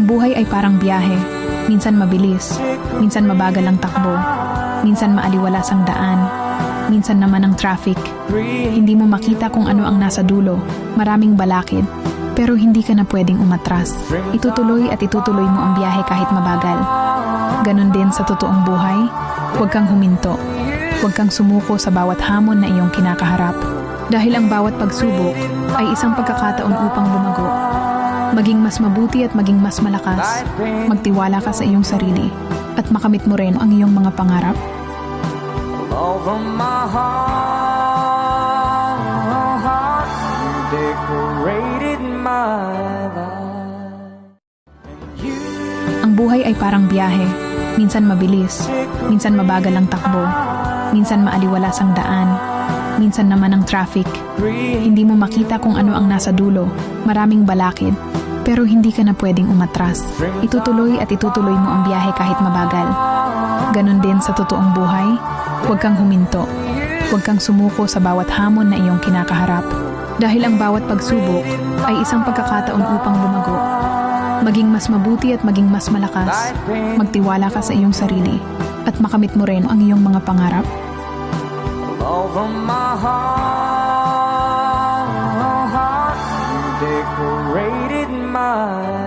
Ang buhay ay parang biyahe. Minsan mabilis, minsan mabagal ang takbo, minsan maaliwalas ang daan, minsan naman ang traffic. Hindi mo makita kung ano ang nasa dulo, maraming balakid, pero hindi ka na pwedeng umatras. Itutuloy at itutuloy mo ang biyahe kahit mabagal. Ganon din sa totoong buhay, huwag kang huminto. Huwag kang sumuko sa bawat hamon na iyong kinakaharap. Dahil ang bawat pagsubok ay isang pagkakataon upang lumago. Maging mas mabuti at maging mas malakas. Magtiwala ka sa iyong sarili at makamit mo rin ang iyong mga pangarap. Over my heart, you decorated my life. Ang buhay ay parang biyahe. Minsan mabilis, minsan mabagal ang takbo, minsan maaliwalas ang daan, minsan naman ang traffic. Hindi mo makita kung ano ang nasa dulo, maraming balakid, pero hindi ka na pwedeng umatras. Itutuloy at itutuloy mo ang biyahe kahit mabagal. Ganon din sa totoong buhay, huwag kang huminto. Huwag kang sumuko sa bawat hamon na iyong kinakaharap. Dahil ang bawat pagsubok ay isang pagkakataon upang lumago. Maging mas mabuti at maging mas malakas. Magtiwala ka sa iyong sarili at makamit mo rin ang iyong mga pangarap. Over my heart, you decorated my